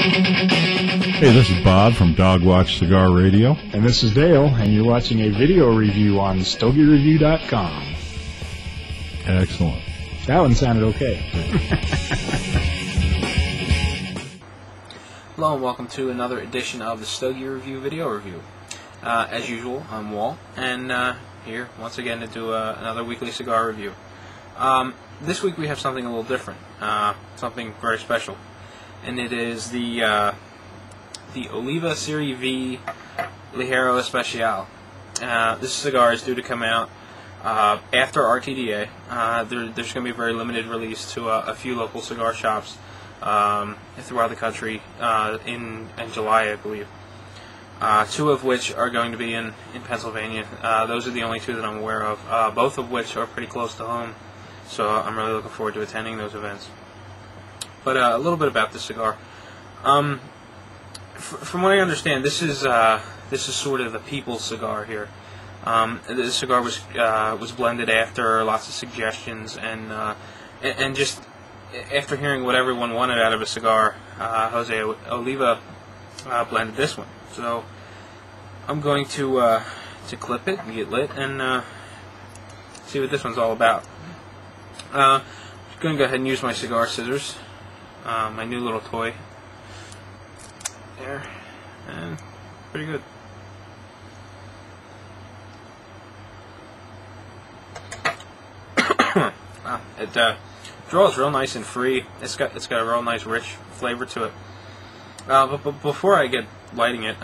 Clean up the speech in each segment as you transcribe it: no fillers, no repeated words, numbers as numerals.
Hey, this is Bob from Dogwatch Cigar Radio. And this is Dale, and you're watching a video review on StogieReview.com. Excellent. That one sounded okay. Hello and welcome to another edition of the Stogie Review video review. As usual, I'm Walt, and here once again to do another weekly cigar review. This week we have something a little different, something very special, and it is the Oliva Serie V Ligero Especial. This cigar is due to come out after RTDA. There's going to be a very limited release to a few local cigar shops throughout the country in July, I believe. Two of which are going to be in Pennsylvania. Those are the only two that I'm aware of, both of which are pretty close to home, so I'm really looking forward to attending those events. But a little bit about this cigar. From what I understand, this is sort of the people's cigar here. This cigar was blended after lots of suggestions, and just after hearing what everyone wanted out of a cigar, Jose Oliva blended this one. So I'm going to clip it and get lit and see what this one's all about. I'm going to go ahead and use my cigar scissors, my new little toy. There, and pretty good. Wow, it draws real nice and free. It's got a real nice rich flavor to it. But before I get lighting it,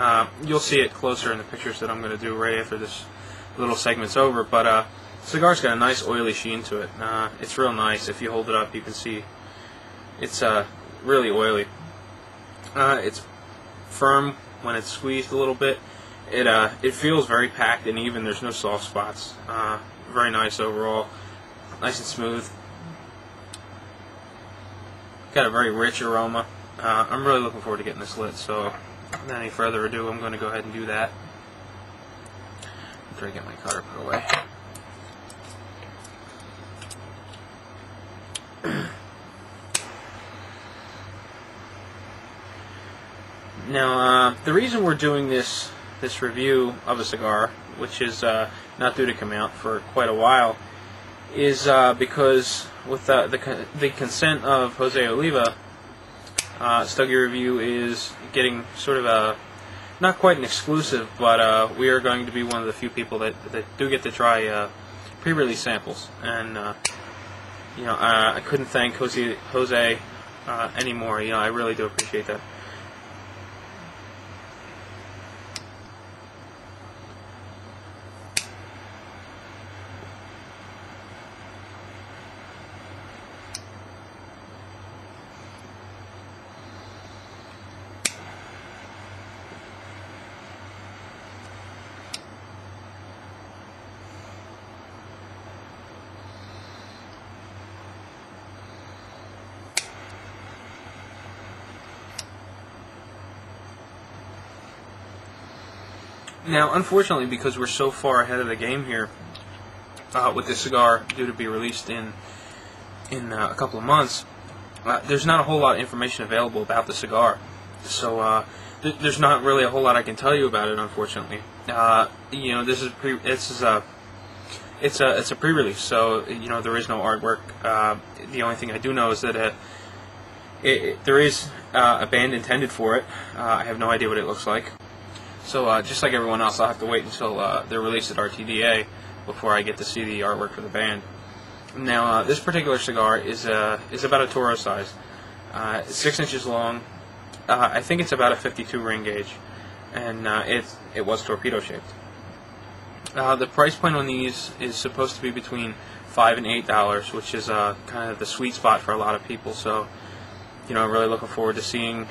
you'll see it closer in the pictures that I'm going to do right after this little segment's over. But cigar's got a nice oily sheen to it. It's real nice. If you hold it up, you can see it's really oily. It's firm when it's squeezed a little bit. It feels very packed and even. There's no soft spots. Very nice overall. Nice and smooth. Got a very rich aroma. I'm really looking forward to getting this lit, so without any further ado, I'm going to go ahead and do that. After I get my cutter put away. Now, the reason we're doing this review of a cigar, which is not due to come out for quite a while, is because with the consent of Jose Oliva, Stogie Review is getting sort of a, not quite an exclusive, but we are going to be one of the few people that do get to try pre-release samples, and I couldn't thank Jose anymore. I really do appreciate that. Now, unfortunately, because we're so far ahead of the game here, with this cigar due to be released in a couple of months, there's not a whole lot of information available about the cigar. So there's not really a whole lot I can tell you about it, unfortunately. This is it's a pre-release, so there is no artwork. The only thing I do know is that there is a band intended for it. I have no idea what it looks like. So just like everyone else, I'll have to wait until they're released at RTDA before I get to see the artwork for the band. Now, this particular cigar is about a Toro size. It's 6 inches long. I think it's about a 52 ring gauge, and it was torpedo shaped. The price point on these is supposed to be between $5 and $8, which is kind of the sweet spot for a lot of people. So, I'm really looking forward to seeing,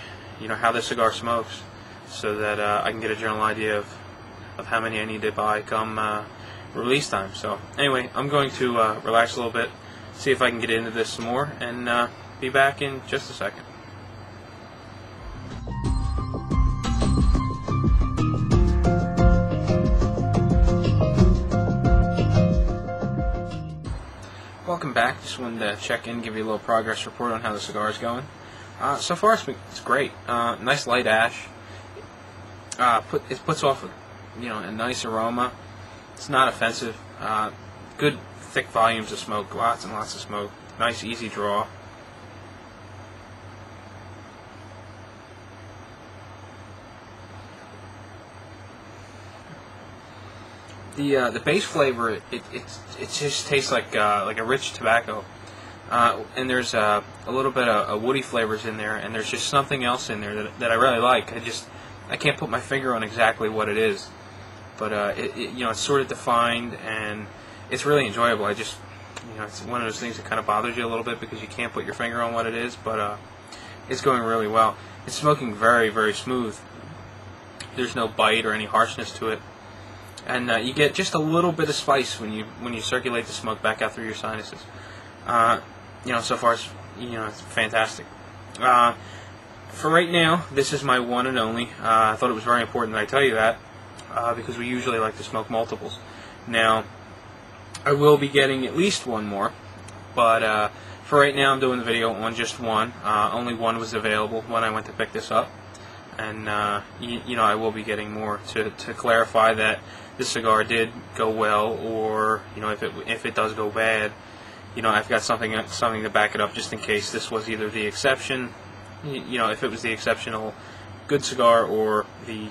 how this cigar smokes, so that I can get a general idea of how many I need to buy come release time. So anyway, I'm going to relax a little bit, see if I can get into this some more, and be back in just a second. Welcome back. Just wanted to check in, give you a little progress report on how the cigar is going. So far, it's great. Nice light ash. It puts off a nice aroma. It's not offensive. Good thick volumes of smoke. Lots and lots of smoke. Nice easy draw. The base flavor it just tastes like a rich tobacco. And there's a little bit of woody flavors in there, and there's just something else in there that I really like. I can't put my finger on exactly what it is, but it's sort of defined, and it's really enjoyable. It's one of those things that kind of bothers you a little bit because you can't put your finger on what it is, but it's going really well. It's smoking very, very smooth. There's no bite or any harshness to it, and you get just a little bit of spice when you circulate the smoke back out through your sinuses. So far, it's fantastic. For right now, this is my one and only. I thought it was very important that I tell you that, because we usually like to smoke multiples. Now, I will be getting at least one more, but for right now, I'm doing the video on just one. Only one was available when I went to pick this up, and I will be getting more to clarify that this cigar did go well, or if it does go bad. I've got something to back it up just in case this was either the exception, if it was the exceptional good cigar or the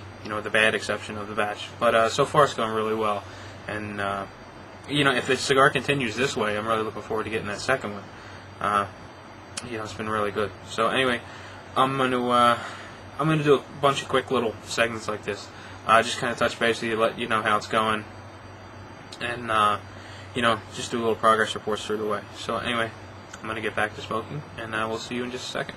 bad exception of the batch. But so far it's going really well, and if the cigar continues this way, I'm really looking forward to getting that second one. It's been really good. So anyway, I'm gonna do a bunch of quick little segments like this. Just kind of touch base with you, let you know how it's going, and just do a little progress reports through the way. So anyway, I'm going to get back to smoking, and we'll see you in just a second.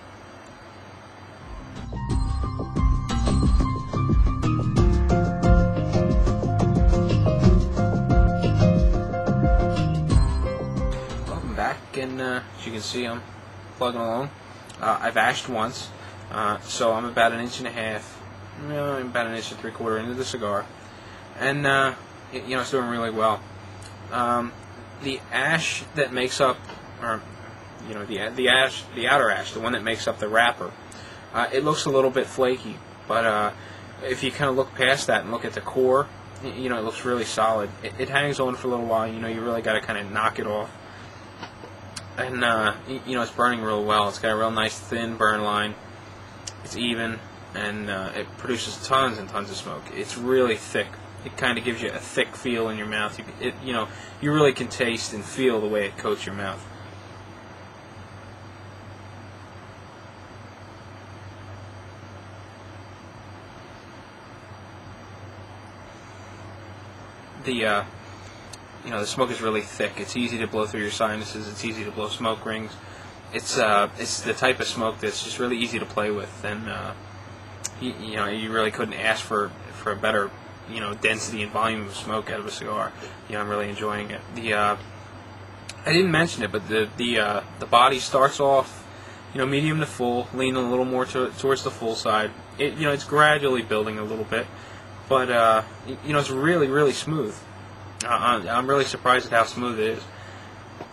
Welcome back, and as you can see, I'm plugging along. I've ashed once, so I'm about an inch and a half, about an inch and 3/4 into the cigar, and it's doing really well. The ash that makes up, or the outer ash, the one that makes up the wrapper, it looks a little bit flaky, but if you kind of look past that and look at the core, it looks really solid. It hangs on for a little while. You really got to kind of knock it off, and it's burning real well. It's got a real nice thin burn line. It's even, and it produces tons and tons of smoke. It's really thick. It kind of gives you a thick feel in your mouth. You really can taste and feel the way it coats your mouth. The smoke is really thick. It's easy to blow through your sinuses. It's easy to blow smoke rings. It's the type of smoke that's just really easy to play with, and you really couldn't ask for a better density and volume of smoke out of a cigar. I'm really enjoying it. I didn't mention it, but the body starts off, medium to full, leaning a little more towards the full side. It's gradually building a little bit, but it's really, really smooth. I'm really surprised at how smooth it is.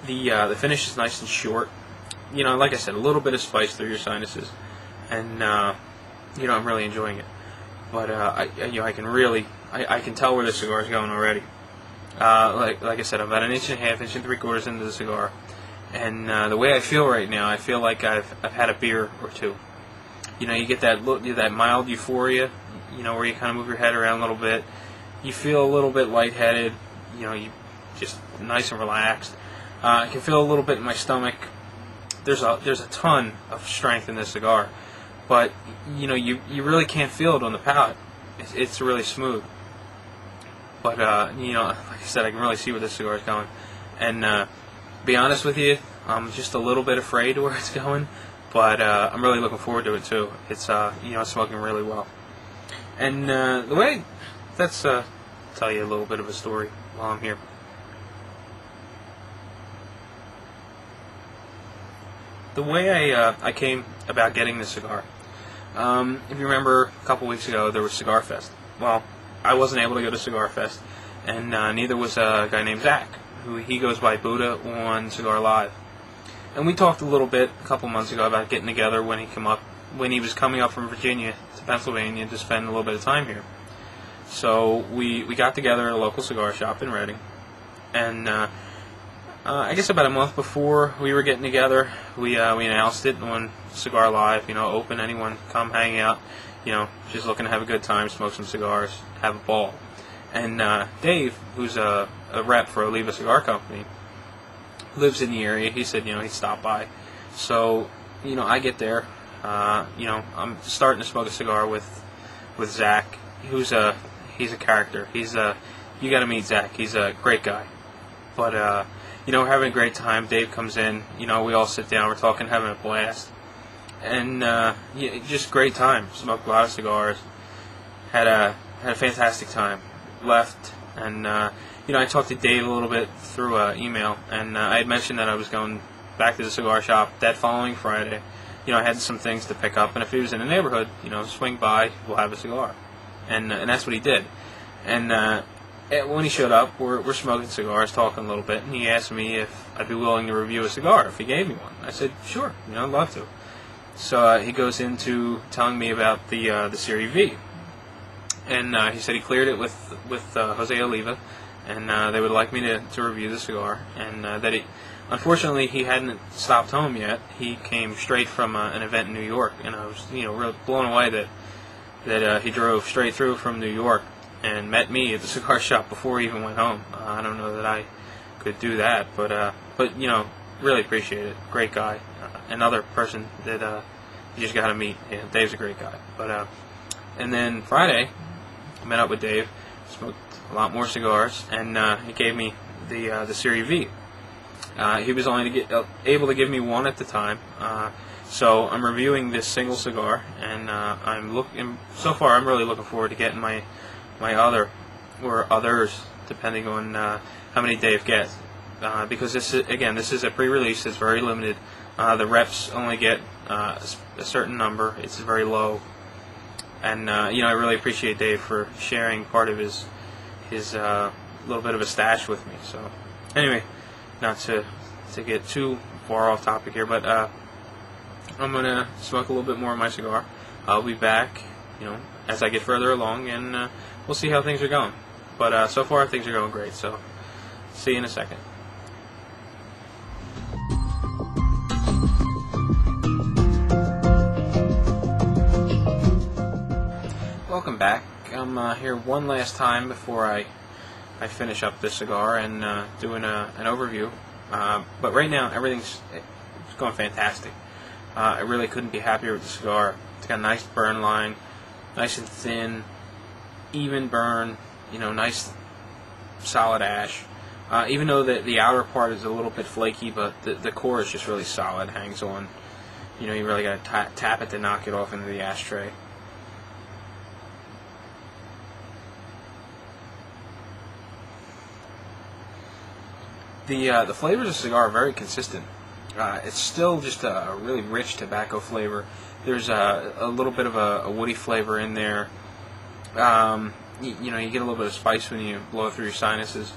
The finish is nice and short. Like I said, a little bit of spice through your sinuses, and I'm really enjoying it. But I can tell where the cigar is going already. Like I said, I'm about an inch and a half, inch and 3/4 into the cigar, and the way I feel right now, I feel like I've had a beer or two. You get that mild euphoria, where you kind of move your head around a little bit. You feel a little bit lightheaded. You just nice and relaxed. I can feel a little bit in my stomach. There's a ton of strength in this cigar, but you really can't feel it on the palate. It's really smooth. But like I said, I can really see where this cigar is going. And be honest with you, I'm just a little bit afraid where it's going, but I'm really looking forward to it too. It's it's smoking really well. And the way let's tell you a little bit of a story while I'm here. The way I came about getting this cigar. If you remember, a couple weeks ago there was Cigar Fest. Well, I wasn't able to go to Cigar Fest, and neither was a guy named Zach, who he goes by Buddha on Cigar Live. And we talked a little bit a couple months ago about getting together when he was coming up from Virginia to Pennsylvania to spend a little bit of time here. So we got together at a local cigar shop in Reading, and I guess about a month before we were getting together, we announced it on Cigar Live. Open, anyone come hang out. Just looking to have a good time, smoke some cigars, have a ball. And Dave, who's a rep for Oliva Cigar Company, lives in the area. He said, he'd stop by. So, I get there. I'm starting to smoke a cigar with Zach, he's a character. You got to meet Zach. He's a great guy. But we're having a great time. Dave comes in. We all sit down. We're talking, having a blast, and just great time. Smoked a lot of cigars. Had a fantastic time. Left, and I talked to Dave a little bit through email, and I had mentioned that I was going back to the cigar shop that following Friday. I had some things to pick up, and if he was in the neighborhood, swing by, we'll have a cigar, and that's what he did. And when he showed up, we're smoking cigars, talking a little bit, and he asked me if I'd be willing to review a cigar if he gave me one. I said, sure, I'd love to. So he goes into telling me about the Serie V. And he said he cleared it with Jose Oliva, and they would like me to review the cigar. And that unfortunately, he hadn't stopped home yet. He came straight from an event in New York, and I was really blown away that he drove straight through from New York and met me at the cigar shop before he even went home. I don't know that I could do that, but really appreciate it. Great guy. Another person that you just got to meet. Yeah, Dave's a great guy. But and then Friday, I met up with Dave, smoked a lot more cigars, and he gave me the Serie V. He was only able to give me one at the time, so I'm reviewing this single cigar, and so far I'm really looking forward to getting my other, or others, depending on how many Dave gets, because this is a pre-release. It's very limited. The reps only get a certain number. It's very low. And I really appreciate Dave for sharing part of his little bit of a stash with me. So anyway, not to get too far off topic here, but I'm gonna smoke a little bit more of my cigar. I'll be back, as I get further along, and we'll see how things are going. But so far things are going great. So see you in a second. Welcome back. I'm here one last time before I finish up this cigar and doing an overview. But right now, everything's going fantastic. I really couldn't be happier with the cigar. It's got a nice burn line, nice and thin, even burn, nice solid ash. Even though the outer part is a little bit flaky, but the core is just really solid, hangs on. You really got to tap it to knock it off into the ashtray. The flavors of the cigar are very consistent. It's still just a really rich tobacco flavor. There's a little bit of a woody flavor in there. You get a little bit of spice when you blow it through your sinuses.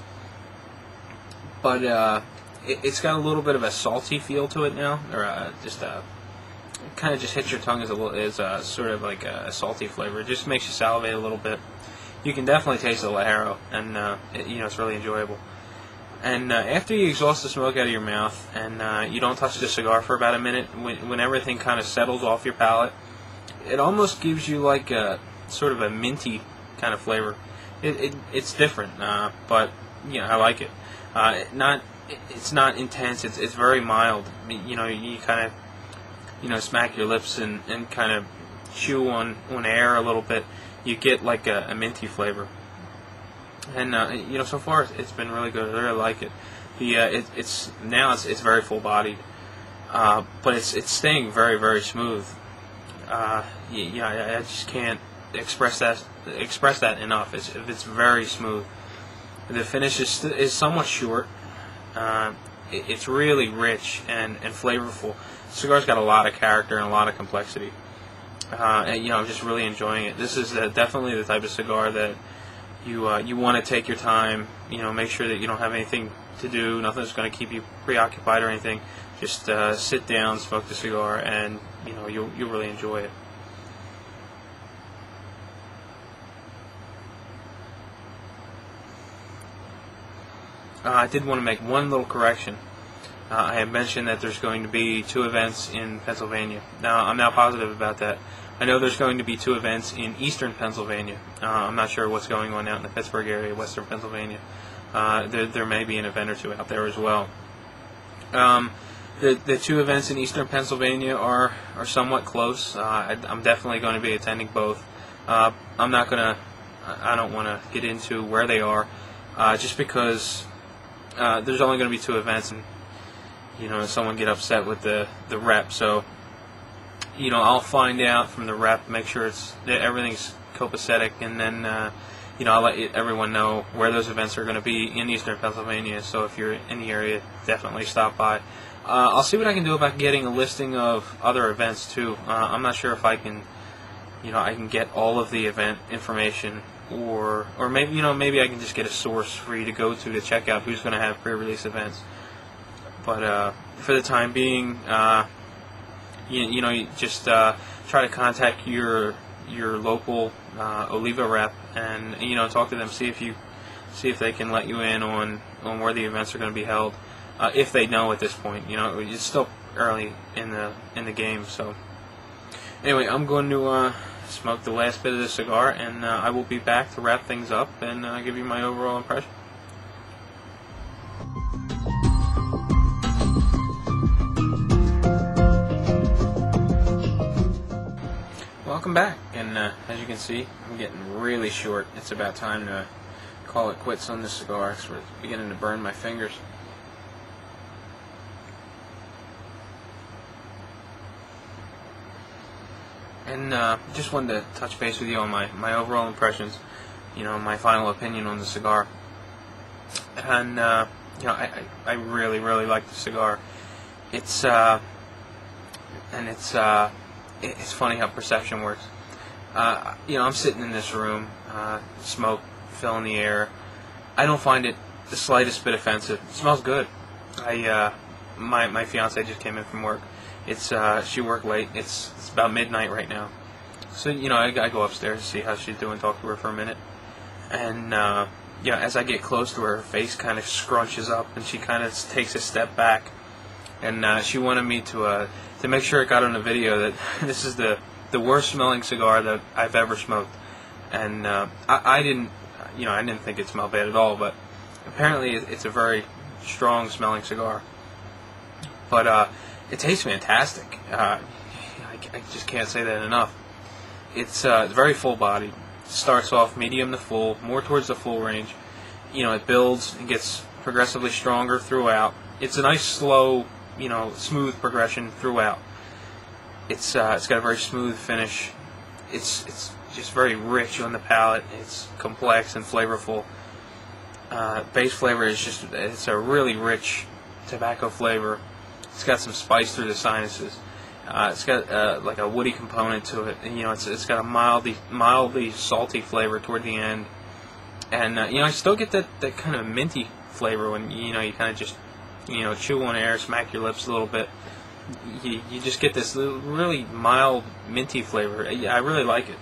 But it's got a little bit of a salty feel to it now, or it kind of just hits your tongue as sort of like a salty flavor. It just makes you salivate a little bit. You can definitely taste the Ligero, and it's really enjoyable. And after you exhaust the smoke out of your mouth, and you don't touch the cigar for about a minute, when everything kind of settles off your palate, it almost gives you like a sort of a minty kind of flavor. It's different, but I like it. It's not intense. It's very mild. You kind of smack your lips and kind of chew on air a little bit. You get like a minty flavor. And so far it's been really good. I really like it. It's very full bodied, but it's staying very, very smooth. I just can't express that enough. It's very smooth. The finish is somewhat short. It's really rich and flavorful. The cigar's got a lot of character and a lot of complexity. I'm just really enjoying it. This is definitely the type of cigar that you want to take your time, make sure that you don't have anything to do, nothing that's going to keep you preoccupied or anything. Just sit down, smoke the cigar, and you'll really enjoy it. I did want to make one little correction. I had mentioned that there's going to be 2 events in Pennsylvania. Now, I'm not positive about that. I know there's going to be 2 events in eastern Pennsylvania. I'm not sure what's going on out in the Pittsburgh area, western Pennsylvania. There may be an event or 2 out there as well. The 2 events in eastern Pennsylvania are somewhat close. I'm definitely going to be attending both. I don't want to get into where they are, just because there's only going to be 2 events, and someone get upset with the rep. So I'll find out from the rep, make sure that everything's copacetic, and then I'll let everyone know where those events are going to be in eastern Pennsylvania. So if you're in the area, definitely stop by. I'll see what I can do about getting a listing of other events too. I'm not sure if I can, I can get all of the event information, or maybe maybe I can just get a source for you to go to check out who's going to have pre-release events. But for the time being, you just try to contact your local Oliva rep, and talk to them, see if they can let you in on where the events are going to be held. If they know at this point, it's still early in the game. So anyway, I'm going to smoke the last bit of this cigar, and I will be back to wrap things up and give you my overall impression. Welcome back, and as you can see, I'm getting really short. It's about time to call it quits on this cigar. It's beginning to burn my fingers. And just wanted to touch base with you on my overall impressions, my final opinion on the cigar. And I really like the cigar. It's funny how perception works. I'm sitting in this room, smoke filling the air. I don't find it the slightest bit offensive. It smells good. My fiance just came in from work. She worked late. It's about midnight right now. So I go upstairs to see how she's doing, talk to her for a minute, and as I get close to her face kind of scrunches up, and she kind of takes a step back, and she wanted me to make sure it got on the video that this is the worst smelling cigar that I've ever smoked, and I didn't think it smelled bad at all, but apparently it's a very strong smelling cigar, but it tastes fantastic. I just can't say that enough. It's very full bodied. Starts off medium to full, more towards the full range. It builds and gets progressively stronger throughout. It's a nice slow, smooth progression throughout. It's got a very smooth finish. It's just very rich on the palate. It's complex and flavorful. Base flavor is it's a really rich tobacco flavor. It's got some spice through the sinuses. It's got like a woody component to it. And, it's got a mildly salty flavor toward the end. And I still get that kind of minty flavor when you kind of just chew on air, smack your lips a little bit. You just get this really mild minty flavor. I really like it.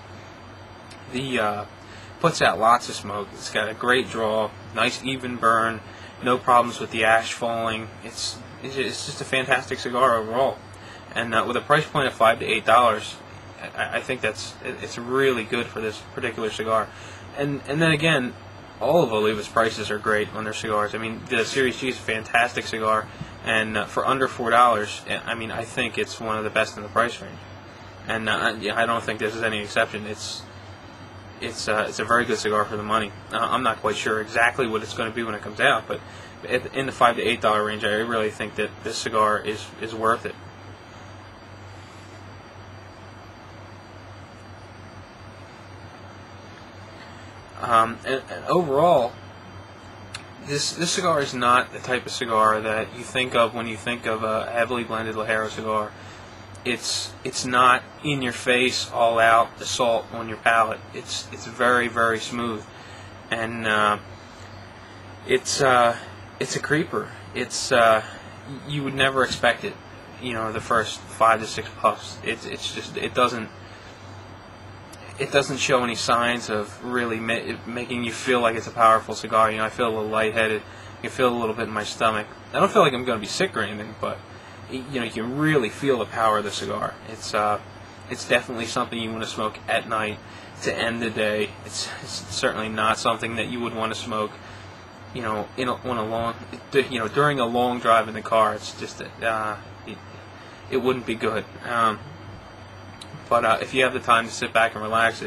The puts out lots of smoke. It's got a great draw, nice even burn, no problems with the ash falling. It's just a fantastic cigar overall, and with a price point of $5 to $8, I think it's really good for this particular cigar. And then again, all of Oliva's prices are great on their cigars. I mean, the Series G is a fantastic cigar, and for under $4, I think it's one of the best in the price range. And I don't think this is any exception. It's a very good cigar for the money. I'm not quite sure exactly what it's going to be when it comes out, but in the $5 to $8 range, I really think that this cigar is worth it. And overall, this cigar is not the type of cigar that you think of when you think of a heavily blended Ligero cigar. It's not in your face, all out assault on your palate. It's very, very smooth, and it's a creeper. It's you would never expect it. The first 5 to 6 puffs, it's just it doesn't show any signs of really making you feel like it's a powerful cigar. I feel a little lightheaded. You feel a little bit in my stomach. I don't feel like I'm going to be sick or anything, but you can really feel the power of the cigar. It's definitely something you want to smoke at night to end the day. It's certainly not something that you would want to smoke, during a long drive in the car. It's just it wouldn't be good. But if you have the time to sit back and relax,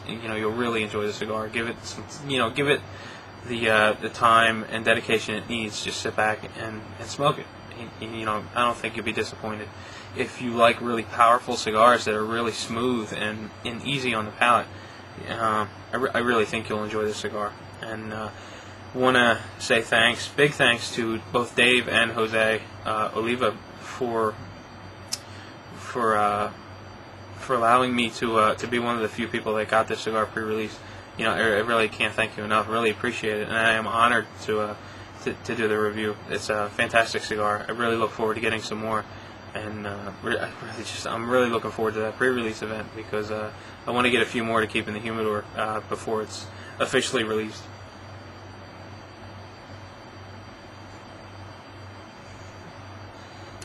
you'll really enjoy the cigar. Give it the time and dedication it needs. Just sit back and smoke it. I don't think you'll be disappointed. If you like really powerful cigars that are really smooth and easy on the palate, I really think you'll enjoy this cigar. And want to say big thanks to both Dave and Jose Oliva for allowing me to be one of the few people that got this cigar pre-release. I really can't thank you enough. I really appreciate it, and I am honored to do the review. It's a fantastic cigar. I really look forward to getting some more, and I'm really looking forward to that pre-release event because I want to get a few more to keep in the humidor before it's officially released.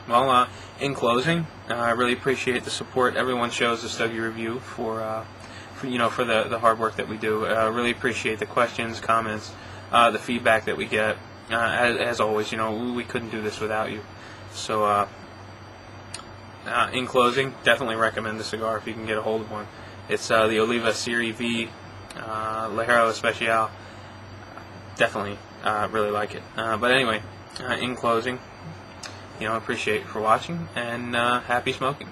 Well, in closing, I really appreciate the support everyone shows the Stogie Review for the hard work that we do. I really appreciate the questions, comments, the feedback that we get. As always, we couldn't do this without you. So, in closing, definitely recommend the cigar if you can get a hold of one. It's the Oliva Serie V Ligero Especial. Definitely really like it. But anyway, in closing, appreciate you for watching, and happy smoking.